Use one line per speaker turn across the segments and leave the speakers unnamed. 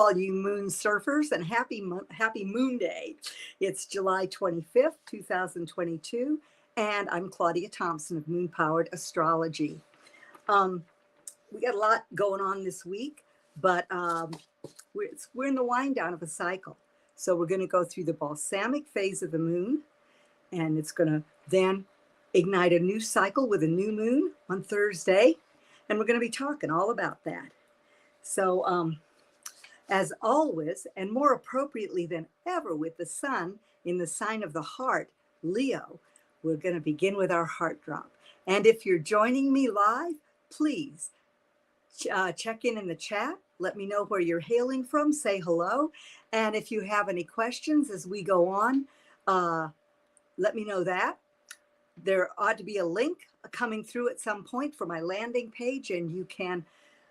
all you moon surfers, and happy Moon Day. It's July 25th, 2022, and I'm Claudia Thompson of Moon Powered Astrology. We got a lot going on this week, but we're in the wind down of a cycle. So we're going to go through the balsamic phase of the moon, and it's going to then ignite a new cycle with a new moon on Thursday, and we're going to be talking all about that. So, as always, and more appropriately than ever with the sun in the sign of the heart, Leo, we're going to begin with our heart drop. And if you're joining me live, please check in the chat. Let me know where you're hailing from. Say hello. And if you have any questions as we go on, let me know that. There ought to be a link coming through at some point for my landing page, and you can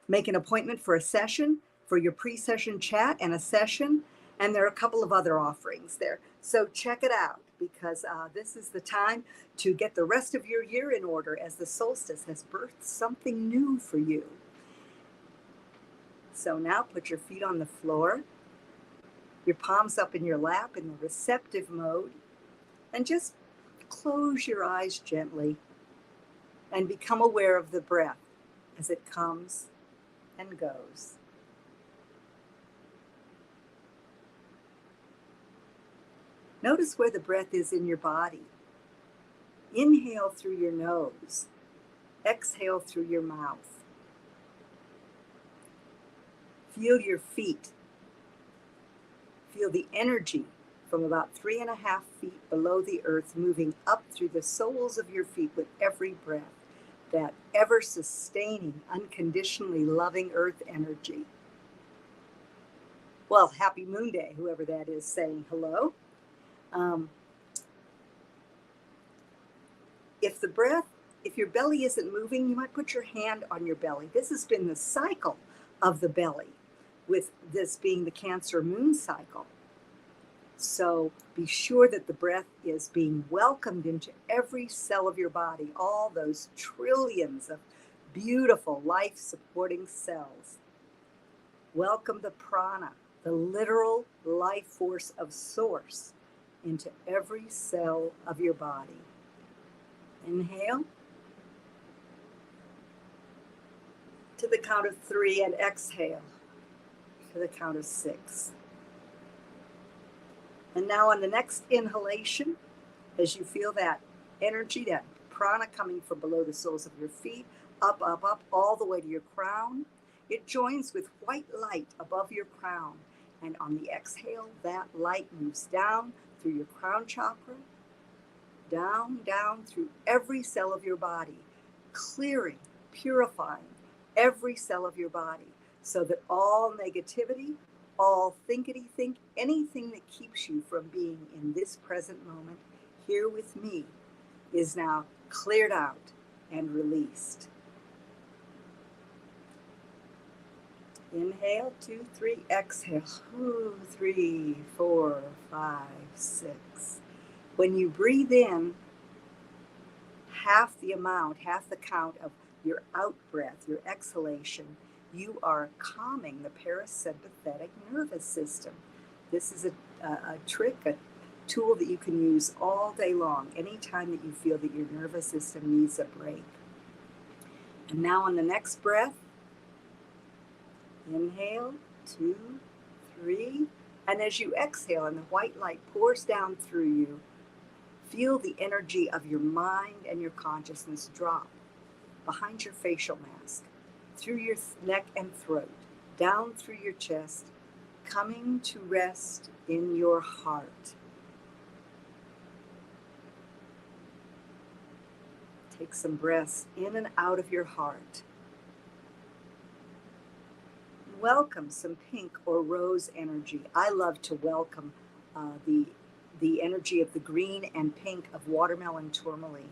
make an appointment for a session, for your pre-session chat and a session. And there are a couple of other offerings there. So check it out, because this is the time to get the rest of your year in order, as the solstice has birthed something new for you. So now put your feet on the floor, your palms up in your lap in the receptive mode, and just close your eyes gently and become aware of the breath as it comes and goes. Notice where the breath is in your body. Inhale through your nose. Exhale through your mouth. Feel your feet. Feel the energy from about 3.5 feet below the earth moving up through the soles of your feet with every breath. That ever-sustaining, unconditionally loving earth energy. Well, happy Moon Day, whoever that is saying hello. If your belly isn't moving, you might put your hand on your belly. This has been the cycle of the belly, with this being the Cancer moon cycle. So be sure that the breath is being welcomed into every cell of your body, all those trillions of beautiful life-supporting cells. Welcome the prana, the literal life force of source, into every cell of your body. Inhale to the count of 3, and exhale to the count of 6. And now on the next inhalation, as you feel that energy, that prana coming from below the soles of your feet, up, up, up, all the way to your crown, it joins with white light above your crown. And on the exhale, that light moves down through your crown chakra, down, down through every cell of your body, clearing, purifying every cell of your body, so that all negativity, all thinkety-think, anything that keeps you from being in this present moment here with me, is now cleared out and released. Inhale, 2, 3, exhale, 2, 3, 4, 5, 6. When you breathe in, half the count of your out breath, your exhalation, you are calming the parasympathetic nervous system. This is a trick, a tool that you can use all day long, anytime that you feel that your nervous system needs a break. And now on the next breath, inhale, 2, 3, and as you exhale and the white light pours down through you, feel the energy of your mind and your consciousness drop behind your facial mask, through your neck and throat, down through your chest, coming to rest in your heart. Take some breaths in and out of your heart. Welcome some pink or rose energy. I love to welcome the energy of the green and pink of watermelon tourmaline.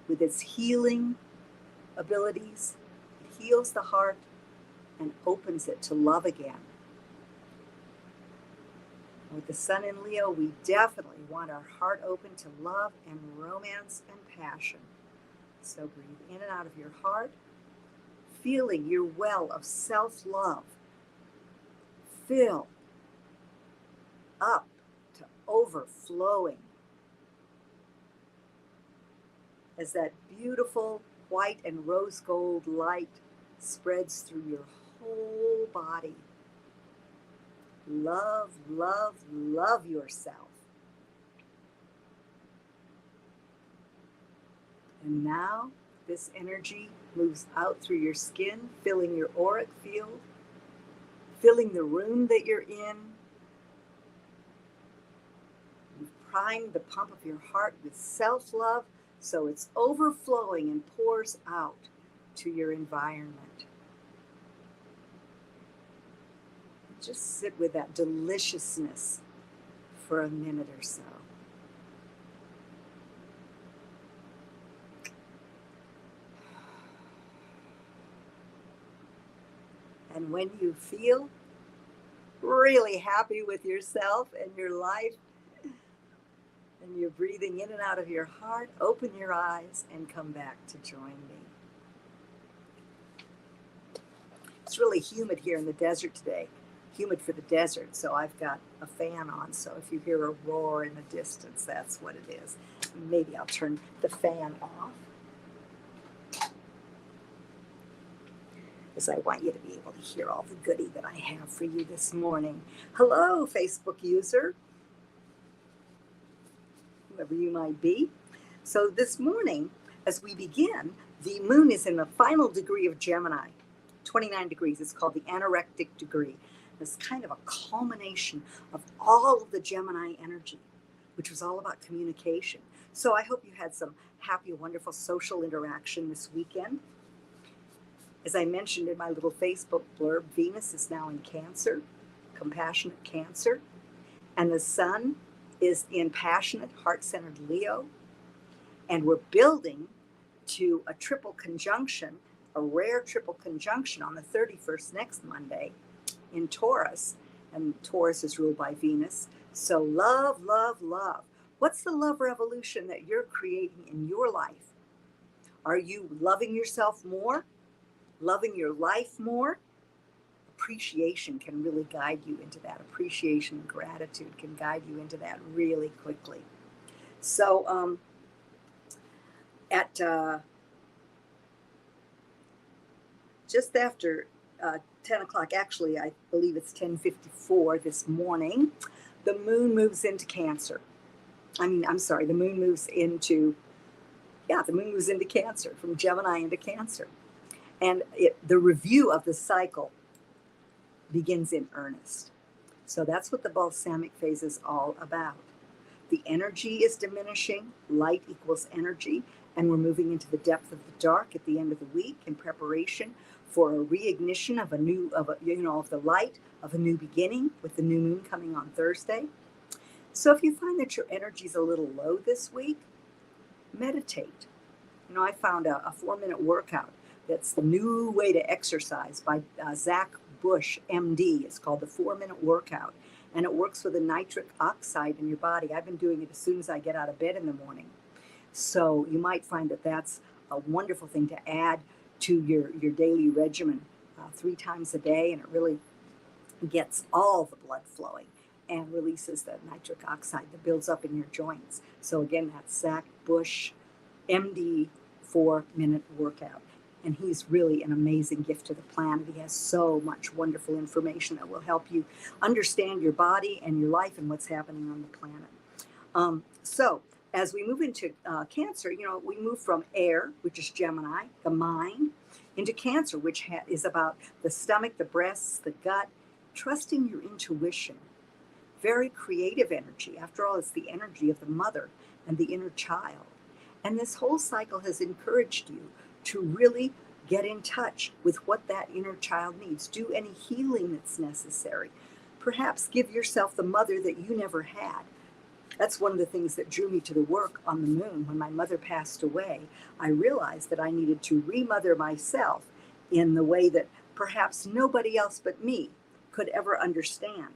With its healing abilities, it heals the heart and opens it to love again. With the sun in Leo, we definitely want our heart open to love and romance and passion. So breathe in and out of your heart. feeling your well of self-love fill up to overflowing as that beautiful white and rose gold light spreads through your whole body. Love, love, love yourself. And now this energy moves out through your skin, filling your auric field, filling the room that you're in. You've primed the pump of your heart with self-love, so it's overflowing and pours out to your environment. Just sit with that deliciousness for a minute or so. And when you feel really happy with yourself and your life, and you're breathing in and out of your heart, open your eyes and come back to join me. It's really humid here in the desert today. Humid for the desert, so I've got a fan on, so if you hear a roar in the distance, that's what it is. Maybe I'll turn the fan off, because I want you to be able to hear all the goodie that I have for you this morning. Hello, Facebook user, whoever you might be. So this morning, as we begin, the moon is in the final degree of Gemini, 29 degrees. It's called the anorectic degree. It's kind of a culmination of all of the Gemini energy, which was all about communication. So I hope you had some happy, wonderful social interaction this weekend. As I mentioned in my little Facebook blurb, Venus is now in Cancer, compassionate Cancer, and the Sun is in passionate, heart-centered Leo, and we're building to a triple conjunction, a rare triple conjunction on the 31st, next Monday, in Taurus, and Taurus is ruled by Venus. So love, love, love. What's the love revolution that you're creating in your life? Are you loving yourself more? Loving your life more? Appreciation can really guide you into that. Appreciation and gratitude can guide you into that really quickly. So at just after 10 o'clock, actually, I believe it's 10:54 this morning, the moon moves into Cancer. The moon moves into, the moon moves into Cancer, from Gemini into Cancer. And the review of the cycle begins in earnest. So that's what the balsamic phase is all about. The energy is diminishing, light equals energy, and we're moving into the depth of the dark at the end of the week in preparation for a reignition of the light of a new beginning, with the new moon coming on Thursday. So if you find that your energy is a little low this week, meditate. I found a 4-minute workout that's the new way to exercise by Zach Bush, MD. It's called the 4-minute workout, and it works with a nitric oxide in your body. I've been doing it as soon as I get out of bed in the morning. So you might find that that's a wonderful thing to add to your daily regimen 3 times a day, and it really gets all the blood flowing and releases the nitric oxide that builds up in your joints. So again, that's Zach Bush, MD, 4-minute workout. And he's really an amazing gift to the planet. He has so much wonderful information that will help you understand your body and your life and what's happening on the planet. So as we move into Cancer, we move from air, which is Gemini, the mind, into Cancer, which is about the stomach, the breasts, the gut, trusting your intuition. Very creative energy. After all, it's the energy of the mother and the inner child. And this whole cycle has encouraged you to really get in touch with what that inner child needs. Do any healing that's necessary. Perhaps give yourself the mother that you never had. That's one of the things that drew me to the work on the moon. When my mother passed away, I realized that I needed to remother myself in the way that perhaps nobody else but me could ever understand.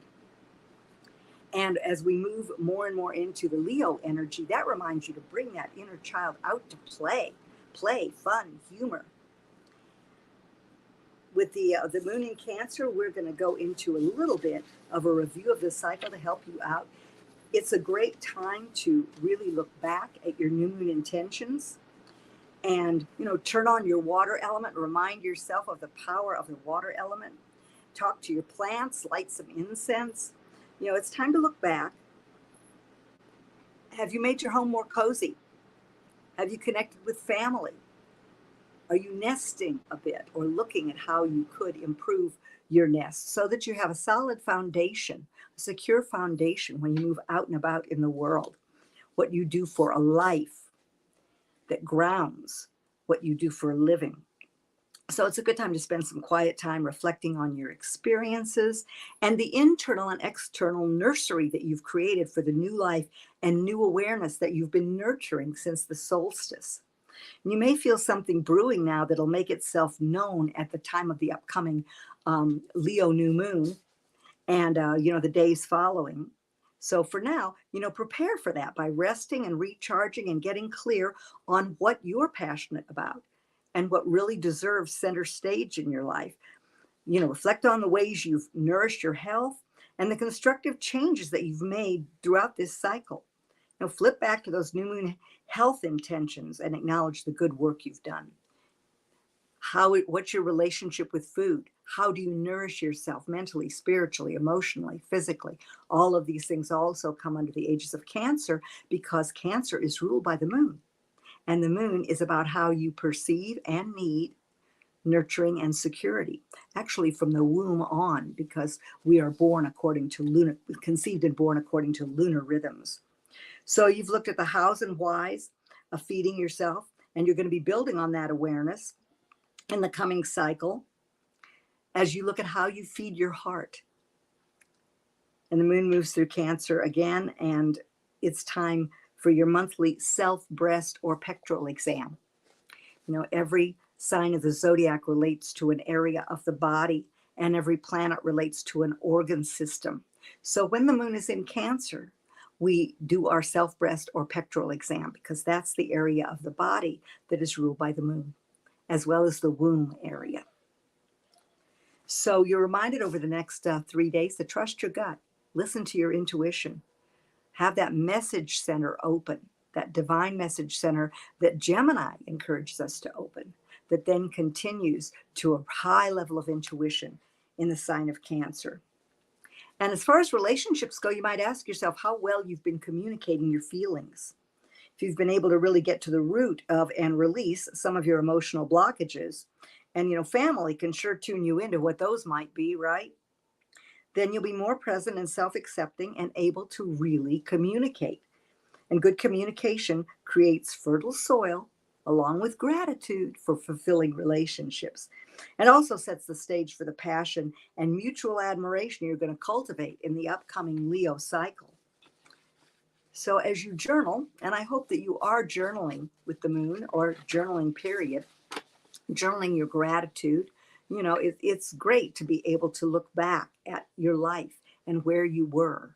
And as we move more and more into the Leo energy, that reminds you to bring that inner child out to play, fun, humor. with the moon in Cancer, we're going to go into a little bit of a review of the cycle to help you out. It's a great time to really look back at your new moon intentions and, turn on your water element, remind yourself of the power of the water element, talk to your plants, light some incense. It's time to look back. Have you made your home more cozy? Have you connected with family? Are you nesting a bit or looking at how you could improve your nest so that you have a solid foundation, a secure foundation when you move out and about in the world? What you do for a life that grounds what you do for a living. So it's a good time to spend some quiet time reflecting on your experiences and the internal and external nursery that you've created for the new life and new awareness that you've been nurturing since the solstice. And you may feel something brewing now that'll make itself known at the time of the upcoming Leo new moon and, the days following. So for now, prepare for that by resting and recharging and getting clear on what you're passionate about and what really deserves center stage in your life. Reflect on the ways you've nourished your health and the constructive changes that you've made throughout this cycle. Flip back to those new moon health intentions and acknowledge the good work you've done. What's your relationship with food? How do you nourish yourself mentally, spiritually, emotionally, physically? All of these things also come under the aegis of Cancer because Cancer is ruled by the moon. And the moon is about how you perceive and need nurturing and security, actually from the womb on, because we are born according to conceived and born according to lunar rhythms. So you've looked at the hows and whys of feeding yourself, and you're going to be building on that awareness in the coming cycle as you look at how you feed your heart. And the moon moves through Cancer again, and it's time for your monthly self breast or pectoral exam. Every sign of the zodiac relates to an area of the body, and every planet relates to an organ system. So when the moon is in Cancer, we do our self breast or pectoral exam because that's the area of the body that is ruled by the moon, as well as the womb area. So you're reminded over the next 3 days to trust your gut, listen to your intuition, have that message center open, that divine message center that Gemini encourages us to open, that then continues to a high level of intuition in the sign of Cancer. And as far as relationships go, you might ask yourself how well you've been communicating your feelings. If you've been able to really get to the root of and release some of your emotional blockages, and family can sure tune you into what those might be, right? Then you'll be more present and self-accepting and able to really communicate. And good communication creates fertile soil along with gratitude for fulfilling relationships. And also sets the stage for the passion and mutual admiration you're going to cultivate in the upcoming Leo cycle. So as you journal, and I hope that you are journaling with the moon or journaling period, journaling your gratitude, it's great to be able to look back at your life and where you were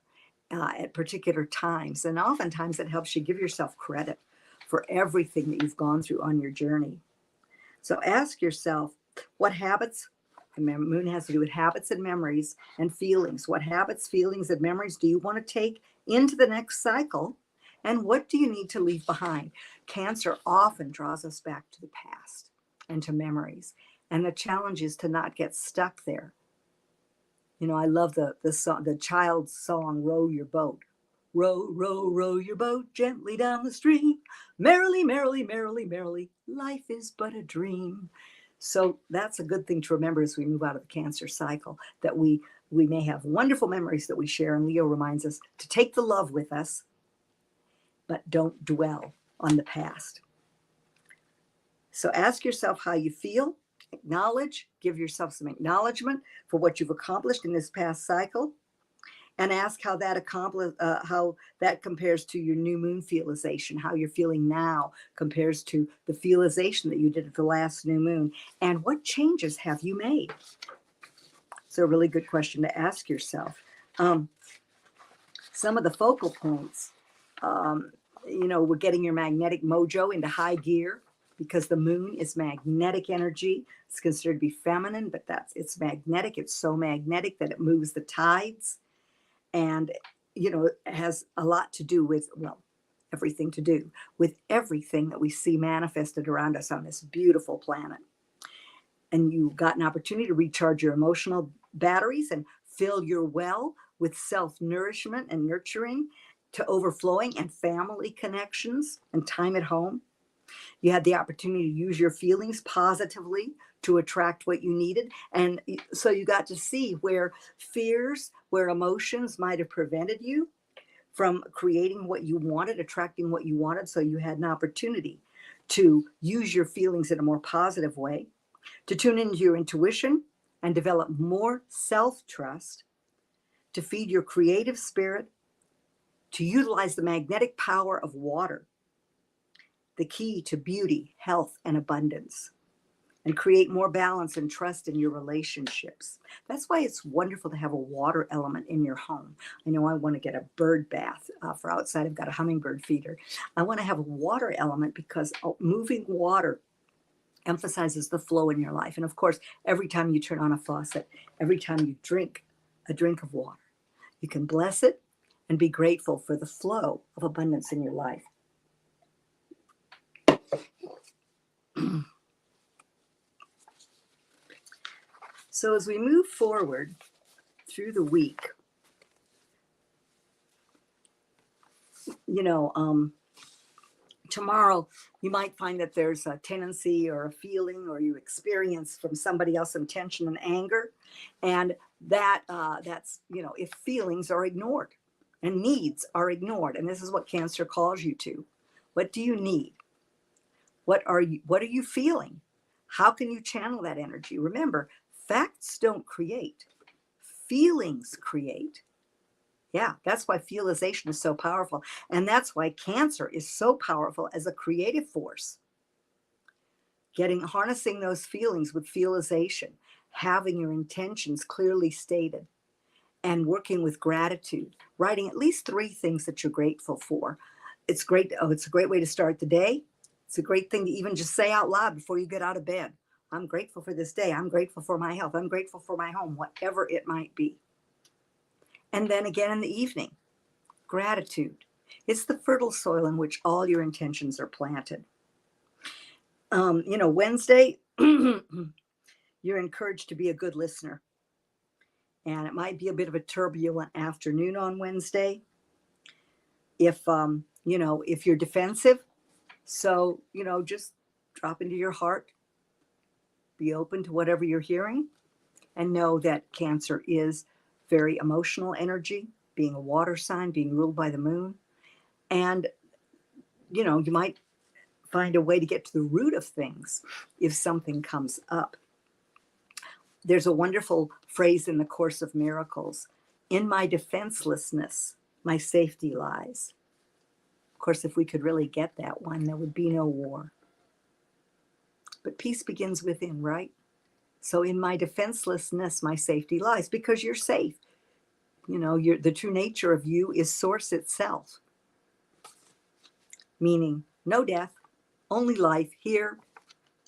at particular times. And oftentimes it helps you give yourself credit for everything that you've gone through on your journey. So ask yourself, what habits, the moon has to do with habits and memories and feelings. What habits, feelings, and memories do you want to take into the next cycle? And what do you need to leave behind? Cancer often draws us back to the past and to memories. And the challenge is to not get stuck there. I love the song, the child's song, Row Your Boat. Row, row, row your boat gently down the stream. Merrily, merrily, merrily, merrily, life is but a dream. So that's a good thing to remember as we move out of the Cancer cycle, that we may have wonderful memories that we share. And Leo reminds us to take the love with us, but don't dwell on the past. So ask yourself how you feel, acknowledge, give yourself some acknowledgement for what you've accomplished in this past cycle, and ask how that compares to your new moon feelization, how you're feeling now compares to the feelization that you did at the last new moon, and what changes have you made? It's a really good question to ask yourself. Some of the focal points, we're getting your magnetic mojo into high gear. because the moon is magnetic energy. It's considered to be feminine, but it's magnetic. It's so magnetic that it moves the tides. And, it has a lot to do with, well, everything to do with everything that we see manifested around us on this beautiful planet. And you got an opportunity to recharge your emotional batteries and fill your well with self-nourishment and nurturing to overflowing and family connections and time at home. You had the opportunity to use your feelings positively to attract what you needed. And so you got to see where fears, where emotions might have prevented you from creating what you wanted, attracting what you wanted. So you had an opportunity to use your feelings in a more positive way, to tune into your intuition and develop more self-trust, to feed your creative spirit, to utilize the magnetic power of water, the key to beauty, health, and abundance, and create more balance and trust in your relationships. That's why it's wonderful to have a water element in your home. I know I want to get a bird bath for outside. I've got a hummingbird feeder. I want to have a water element because moving water emphasizes the flow in your life. And of course, every time you turn on a faucet, every time you drink a drink of water, you can bless it and be grateful for the flow of abundance in your life. So as we move forward through the week, tomorrow you might find that there's a tendency or a feeling or you experience from somebody else some tension and anger. And that's, if feelings are ignored and needs are ignored. And this is what Cancer calls you to. What do you need? What are you feeling? How can you channel that energy? Remember, facts don't create, feelings create. Yeah, that's why feelization is so powerful. And that's why Cancer is so powerful as a creative force. Harnessing those feelings with feelization, having your intentions clearly stated, and working with gratitude, writing at least 3 things that you're grateful for. It's great. It's a great way to start the day. It's a great thing to even just say out loud before you get out of bed. I'm grateful for this day. I'm grateful for my health. I'm grateful for my home, whatever it might be. And then again in the evening, gratitude. It's the fertile soil in which all your intentions are planted. Wednesday, you're encouraged to be a good listener. And it might be a bit of a turbulent afternoon on Wednesday. If you're defensive, so, just drop into your heart, be open to whatever you're hearing, and know that Cancer is very emotional energy, being a water sign, being ruled by the moon. And, you might find a way to get to the root of things if something comes up. There's a wonderful phrase in the Course of Miracles: in my defenselessness, my safety lies. Of course, if we could really get that one, there would be no war. But peace begins within, right? So in my defenselessness, my safety lies, because you're safe. The true nature of you is source itself, meaning no death, only life here,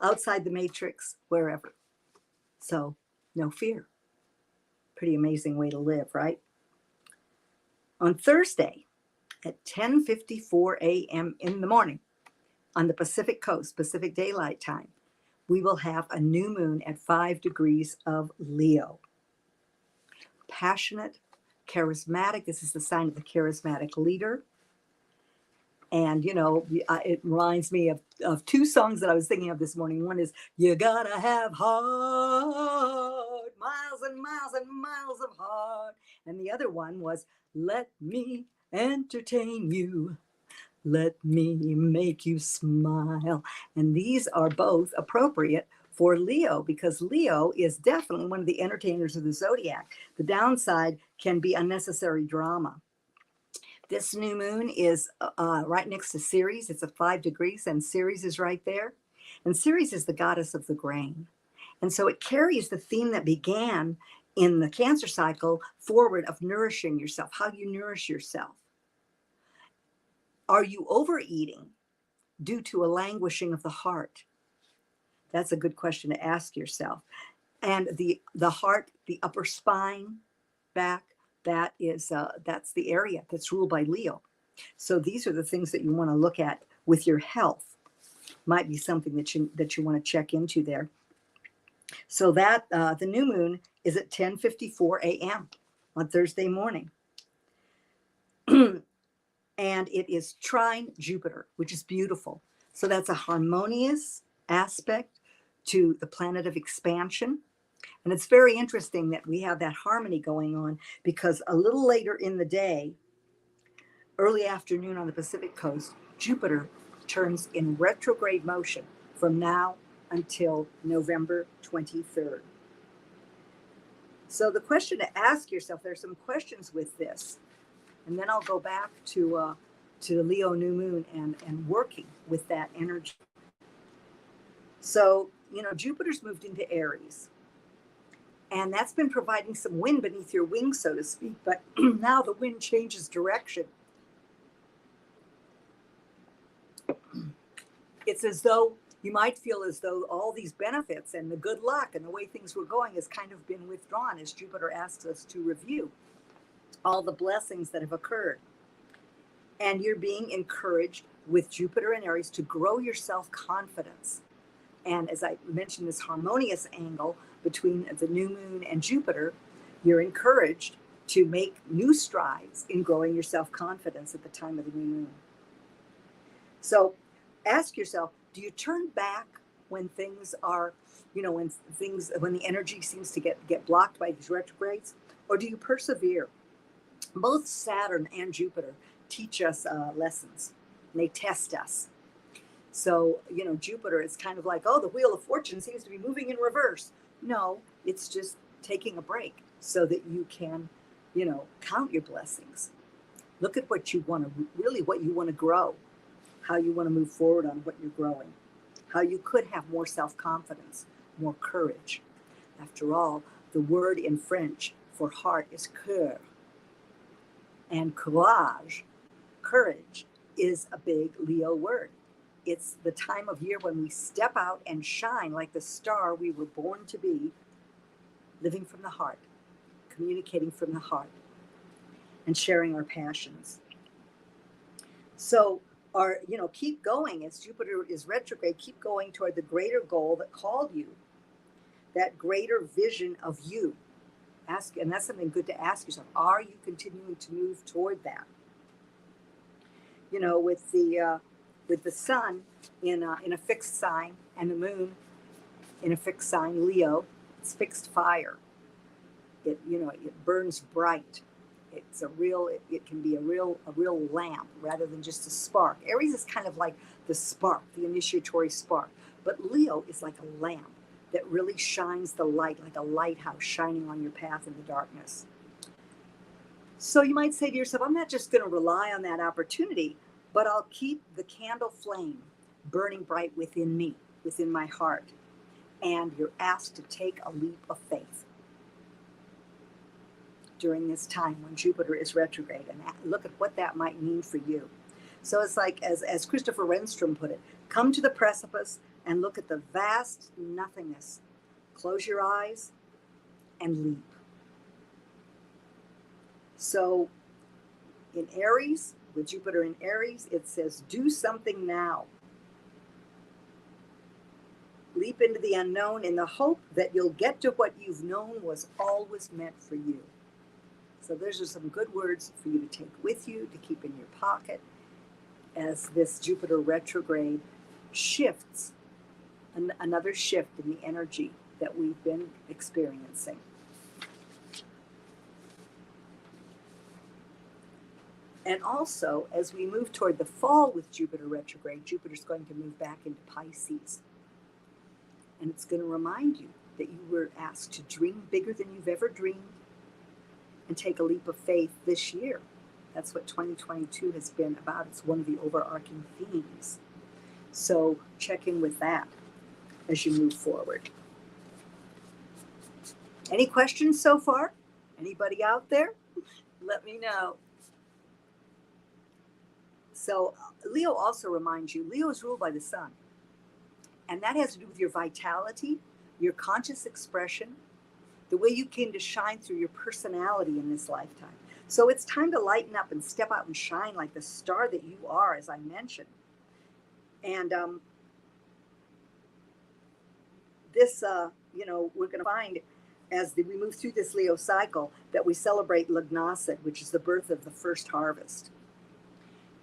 outside the matrix, wherever. So no fear. Pretty amazing way to live, right? On Thursday at 10:54 a.m. in the morning on the Pacific Coast, Pacific Daylight Time, we will have a new moon at 5 degrees of Leo. Passionate, charismatic. This is the sign of the charismatic leader. And, it reminds me of 2 songs that I was thinking of this morning. One is, you gotta have heart, miles and miles and miles of heart. And the other one was, let me entertain you. Let me make you smile. And these are both appropriate for Leo, because Leo is definitely one of the entertainers of the zodiac. The downside can be unnecessary drama. This new moon is right next to Ceres. It's at 5 degrees, and Ceres is right there. And Ceres is the goddess of the grain. And so it carries the theme that began in the Cancer cycle forward of nourishing yourself, how you nourish yourself. Are you overeating? due to a languishing of the heart? That's a good question to ask yourself. And the heart, the upper spine, back, that's the area that's ruled by Leo. So these are the things that you want to look at with your health. Might be something that you want to check into there. So that the new moon is at 10:54 a.m. on Thursday morning. And it is trine Jupiter, which is beautiful. So that's a harmonious aspect to the planet of expansion. And it's very interesting that we have that harmony going on, because a little later in the day, early afternoon on the Pacific coast, Jupiter turns in retrograde motion from now until November 23rd. So the question to ask yourself, there's some questions with this, and then I'll go back to the Leo new moon and working with that energy. So, Jupiter's moved into Aries, and that's been providing some wind beneath your wings, so to speak. But now the wind changes direction. It's as though you might feel as though all these benefits and the good luck and the way things were going has kind of been withdrawn, as Jupiter asks us to review all the blessings that have occurred. And you're being encouraged with Jupiter and Aries to grow your self-confidence. And as I mentioned, this harmonious angle between the new moon and Jupiter, you're encouraged to make new strides in growing your self-confidence at the time of the new moon. So ask yourself, do you turn back when things are, when the energy seems to get blocked by these retrogrades? Or do you persevere? Both Saturn and Jupiter teach us lessons. And they test us. So, Jupiter is kind of like, oh, the wheel of fortune seems to be moving in reverse. No, it's just taking a break so that you can, count your blessings. Look at what you want to grow, how you want to move forward on what you're growing, how you could have more self-confidence, more courage. After all, the word in French for heart is cœur. And courage, is a big Leo word. It's the time of year when we step out and shine like the star we were born to be, living from the heart, communicating from the heart, and sharing our passions. So keep going as Jupiter is retrograde, keep going toward the greater goal that called you, that greater vision of you. And that's something good to ask yourself. Are you continuing to move toward that? With the sun in a fixed sign and the moon in a fixed sign, Leo, it's fixed fire. It burns bright. It can be a real lamp rather than just a spark. Aries is kind of like the spark, the initiatory spark. But Leo is like a lamp that really shines the light, like a lighthouse shining on your path in the darkness. So you might say to yourself, I'm not just going to rely on that opportunity, but I'll keep the candle flame burning bright within me, within my heart. And you're asked to take a leap of faith during this time when Jupiter is retrograde, and look at what that might mean for you. So it's like, as Christopher Renstrom put it, come to the precipice and look at the vast nothingness. Close your eyes and leap. So in Aries, with Jupiter in Aries, it says, do something now. Leap into the unknown in the hope that you'll get to what you've known was always meant for you. So those are some good words for you to take with you, to keep in your pocket, as this Jupiter retrograde shifts, another shift in the energy that we've been experiencing. And also, as we move toward the fall with Jupiter retrograde, Jupiter's going to move back into Pisces. And it's going to remind you that you were asked to dream bigger than you've ever dreamed and take a leap of faith this year. That's what 2022 has been about. It's one of the overarching themes. So check in with that as you move forward. Any questions so far? Anybody out there? Let me know. So Leo also reminds you, Leo is ruled by the sun. And that has to do with your vitality, your conscious expression, the way you came to shine through your personality in this lifetime. So it's time to lighten up and step out and shine like the star that you are, as I mentioned. And this, we're going to find as we move through this Leo cycle that we celebrate Lugnasad, which is the birth of the first harvest.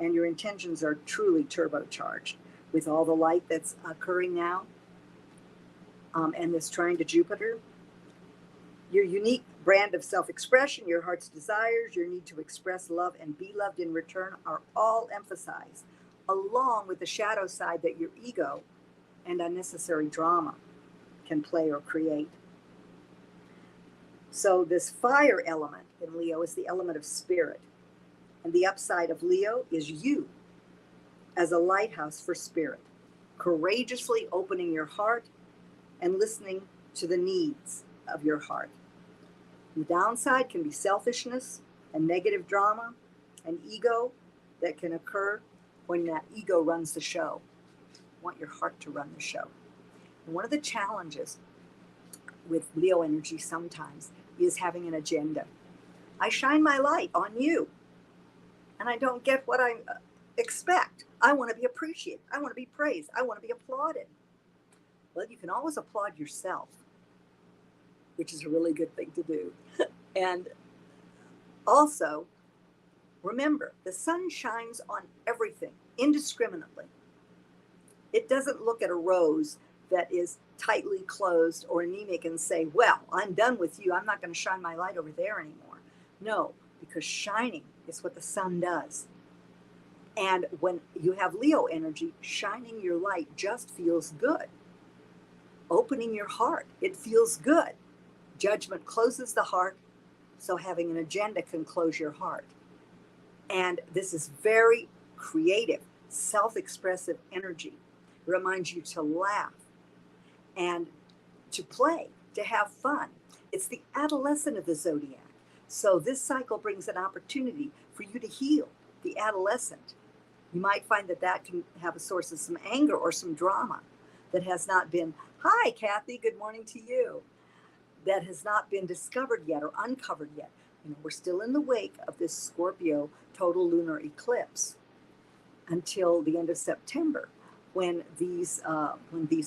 And your intentions are truly turbocharged with all the light that's occurring now, and this trine to Jupiter. Your unique brand of self-expression, your heart's desires, your need to express love and be loved in return are all emphasized, along with the shadow side that your ego and unnecessary drama can play or create. So this fire element in Leo is the element of spirit. And the upside of Leo is you as a lighthouse for spirit, courageously opening your heart and listening to the needs of your heart. The downside can be selfishness and negative drama and ego that can occur when that ego runs the show. You want your heart to run the show. And one of the challenges with Leo energy sometimes is having an agenda. I shine my light on you, and I don't get what I expect. I want to be appreciated. I want to be praised. I want to be applauded. Well, you can always applaud yourself, which is a really good thing to do. And also, remember, the sun shines on everything indiscriminately. It doesn't look at a rose that is tightly closed or anemic and say, well, I'm done with you. I'm not going to shine my light over there anymore. No, because shining is what the sun does. And when you have Leo energy, shining your light just feels good. Opening your heart, it feels good. Judgment closes the heart, so having an agenda can close your heart. And this is very creative, self-expressive energy. It reminds you to laugh and to play, to have fun. It's the adolescent of the zodiac. So this cycle brings an opportunity for you to heal the adolescent. You might find that that can have a source of some anger or some drama that has not been, hi, Kathy, good morning to you, that has not been discovered yet or uncovered yet. You know, we're still in the wake of this Scorpio total lunar eclipse until the end of September, when these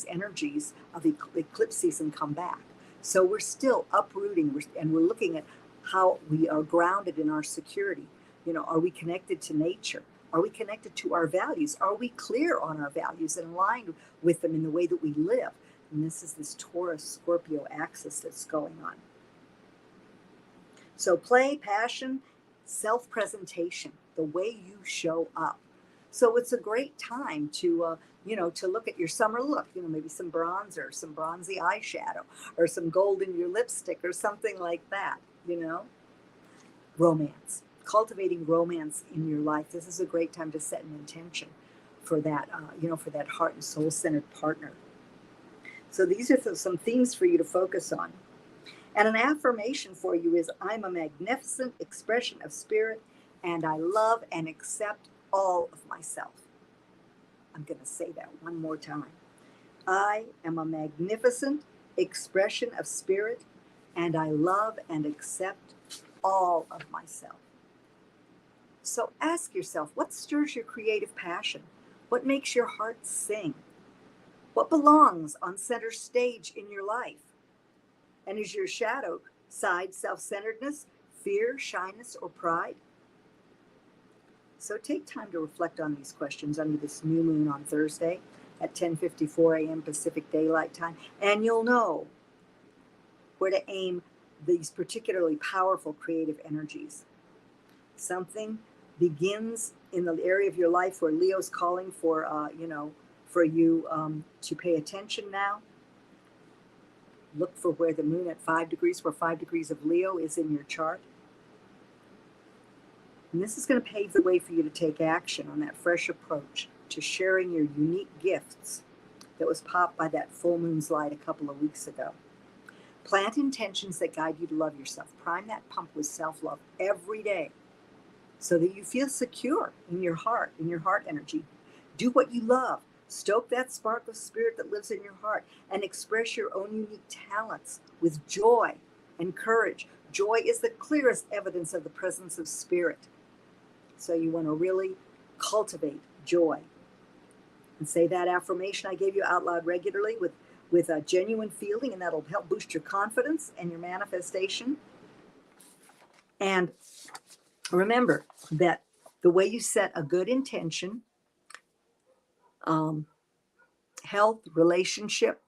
energies of the eclipse season come back. So we're still uprooting, and we're looking at how we are grounded in our security. You know, are we connected to nature? Are we connected to our values? Are we clear on our values and aligned with them in the way that we live? And this is this Taurus-Scorpio axis that's going on. So play, passion, self-presentation, the way you show up. So it's a great time to, to look at your summer look, maybe some bronzer, some bronzy eyeshadow, or some gold in your lipstick or something like that, Romance, cultivating romance in your life. This is a great time to set an intention for that, for that heart and soul-centered partner. So these are some themes for you to focus on. And an affirmation for you is, I'm a magnificent expression of spirit, and I love and accept all of myself. I'm going to say that one more time. I am a magnificent expression of spirit, and I love and accept all of myself. So ask yourself, what stirs your creative passion? What makes your heart sing? What belongs on center stage in your life? And is your shadow side self-centeredness, fear, shyness, or pride? So take time to reflect on these questions under this new moon on Thursday at 10:54 a.m. Pacific Daylight Time, and you'll know where to aim these particularly powerful creative energies. Something begins in the area of your life where Leo's calling for, for you to pay attention now. Look for where the moon at 5 degrees, where 5 degrees of Leo is in your chart. And this is going to pave the way for you to take action on that fresh approach to sharing your unique gifts that was popped by that full moon's light a couple of weeks ago. Plant intentions that guide you to love yourself. Prime that pump with self-love every day. so that you feel secure in your heart energy. Do what you love. Stoke that spark of spirit that lives in your heart and express your own unique talents with joy and courage. Joy is the clearest evidence of the presence of spirit. So you want to really cultivate joy. And say that affirmation I gave you out loud regularly with a genuine feeling, and that'll help boost your confidence and your manifestation. And remember that the way you set a good intention, health, relationship,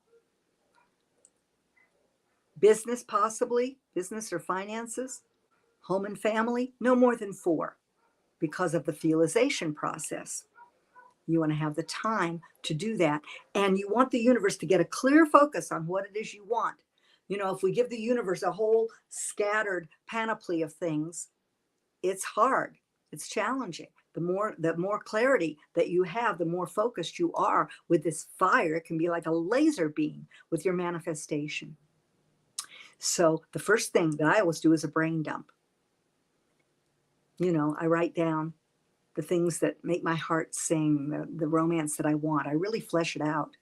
business, possibly, business or finances, home and family, no more than 4 because of the feelization process. You want to have the time to do that. And you want the universe to get a clear focus on what it is you want. You know, if we give the universe a whole scattered panoply of things, it's hard. It's challenging. The more clarity that you have, the more focused you are with this fire. It can be like a laser beam with your manifestation. So the first thing that I always do is a brain dump. You know, I write down the things that make my heart sing, the romance that I want. I really flesh it out.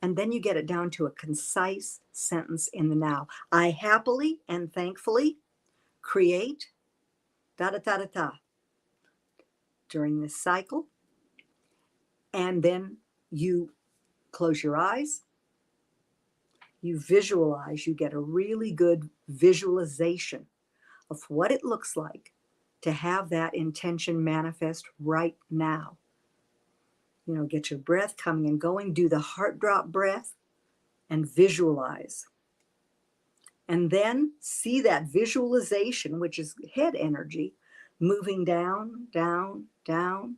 And then you get it down to a concise sentence in the now. I happily and thankfully create da da da da da during this cycle. And then you close your eyes. You visualize, you get a really good visualization of what it looks like to have that intention manifest right now. You know, get your breath coming and going, do the heart drop breath and visualize. And then see that visualization, which is head energy, moving down, down, down.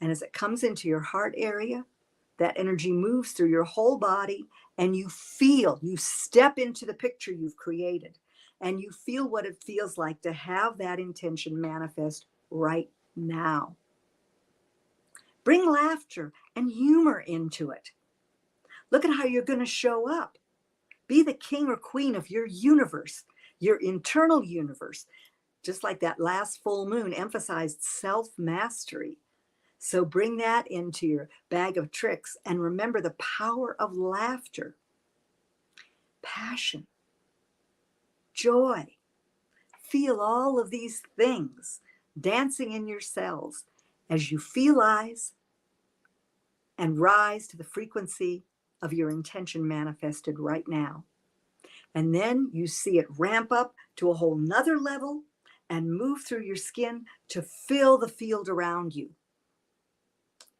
And as it comes into your heart area, that energy moves through your whole body and you step into the picture you've created and you feel what it feels like to have that intention manifest right now. Bring laughter and humor into it. Look at how you're going to show up. Be the king or queen of your universe, your internal universe. Just like that last full moon emphasized self-mastery. So bring that into your bag of tricks and remember the power of laughter, passion, joy. Feel all of these things dancing in your cells as you feelize and rise to the frequency of your intention manifested right now. And then you see it ramp up to a whole nother level and move through your skin to fill the field around you.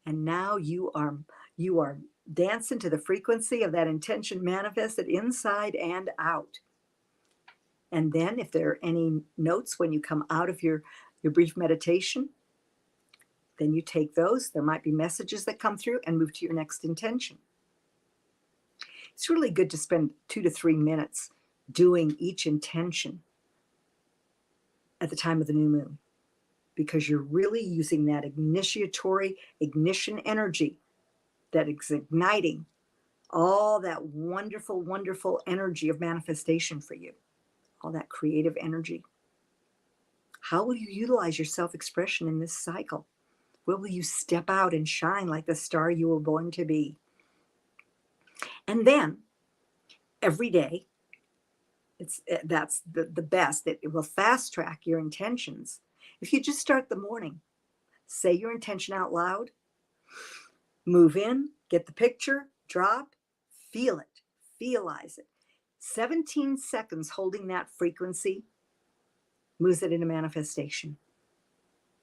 And now you are dancing to the frequency of that intention manifested inside and out. And then if there are any notes when you come out of your brief meditation, then you take those. There might be messages that come through and move to your next intention. It's really good to spend 2 to 3 minutes doing each intention at the time of the new moon, because you're really using that ignition energy that is igniting all that wonderful, wonderful energy of manifestation for you, all that creative energy. How will you utilize your self-expression in this cycle? Where will you step out and shine like the star you were born to be? And then every day, that's the best. It will fast track your intentions. If you just start the morning, say your intention out loud, move in, get the picture, drop, feel it, feelize it. 17 seconds holding that frequency moves it into manifestation.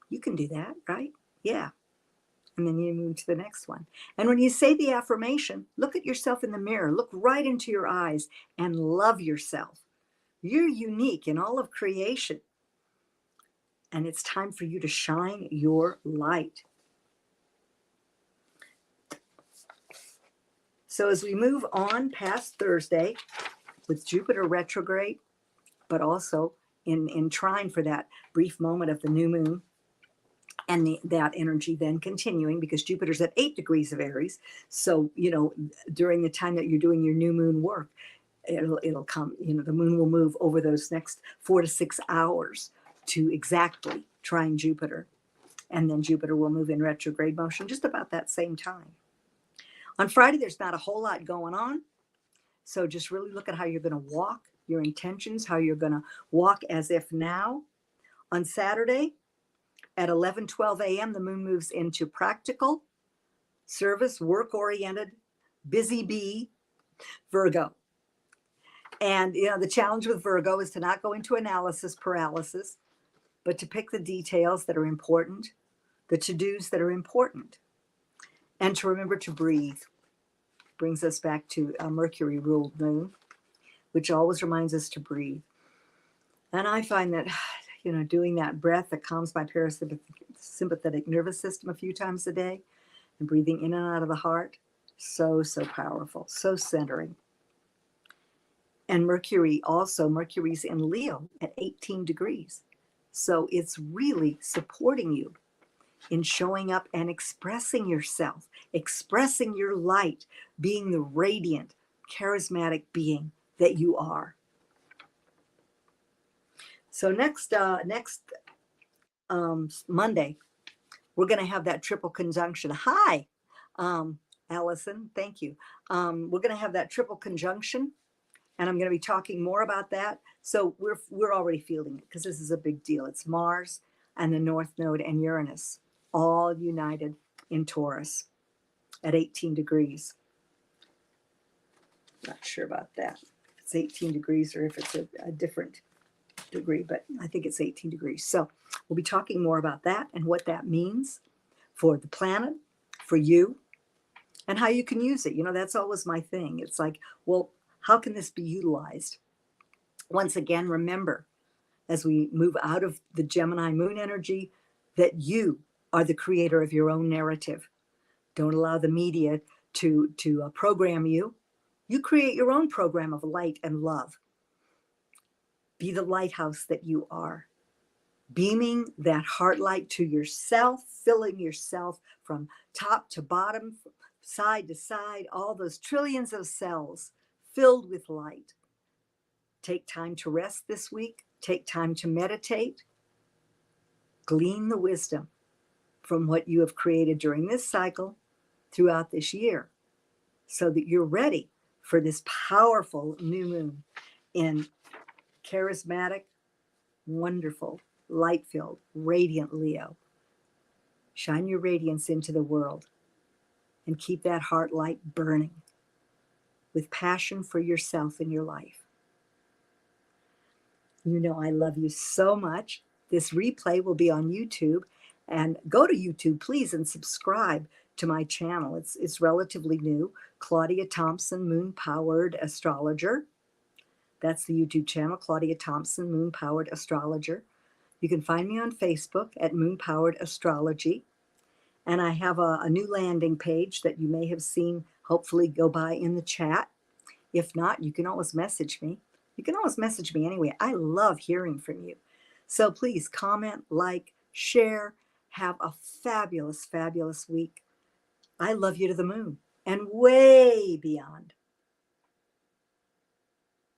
You can do that, right? Yeah. And then you move to the next one. And when you say the affirmation, look at yourself in the mirror, look right into your eyes and love yourself. You're unique in all of creation. And it's time for you to shine your light. So as we move on past Thursday with Jupiter retrograde, but also in trine for that brief moment of the new moon, and that energy then continuing because Jupiter's at 8 degrees of Aries. So, you know, during the time that you're doing your new moon work, it'll come, you know, the moon will move over those next 4 to 6 hours to exactly trine Jupiter. And then Jupiter will move in retrograde motion just about that same time. On Friday, there's not a whole lot going on. So just really look at how you're going to walk, your intentions, how you're going to walk as if now. On Saturday at 11:12 a.m., the moon moves into practical, service, work-oriented, busy bee, Virgo. And, the challenge with Virgo is to not go into analysis paralysis, but to pick the details that are important, the to-dos that are important, and to remember to breathe. Brings us back to a Mercury-ruled moon, which always reminds us to breathe. And I find that, doing that breath that calms my parasympathetic nervous system a few times a day and breathing in and out of the heart, so powerful, so centering. And Mercury's in Leo at 18 degrees. So it's really supporting you in showing up and expressing yourself, expressing your light, being the radiant, charismatic being that you are. So next Monday, we're going to have that triple conjunction. Hi, Allison, thank you. We're going to have that triple conjunction, and I'm going to be talking more about that. So we're already feeling it because this is a big deal. It's Mars and the North Node and Uranus all united in Taurus at 18 degrees. Not sure about that. If it's 18 degrees or if it's a different degree, but I think it's 18 degrees. So we'll be talking more about that and what that means for the planet, for you, and how you can use it. That's always my thing. It's like, well, how can this be utilized? Once again, remember, as we move out of the Gemini moon energy, that you are the creator of your own narrative. Don't allow the media to program you. You create your own program of light and love. Be the lighthouse that you are, beaming that heart light to yourself, filling yourself from top to bottom, side to side, all those trillions of cells filled with light. Take time to rest this week. Take time to meditate. Glean the wisdom from what you have created during this cycle throughout this year so that you're ready for this powerful new moon in charismatic, wonderful, light-filled, radiant Leo. Shine your radiance into the world and keep that heart light burning with passion for yourself and your life. I love you so much. This replay will be on YouTube, and go to YouTube, please, and subscribe to my channel. It's relatively new. Claudia Thompson, Moon-Powered Astrologer. That's the YouTube channel, Claudia Thompson, Moon-Powered Astrologer. You can find me on Facebook at Moon-Powered Astrology. And I have a new landing page that you may have seen, hopefully go by in the chat. If not, you can always message me. You can always message me anyway. I love hearing from you. So please comment, like, share. Have a fabulous, fabulous week. I love you to the moon and way beyond.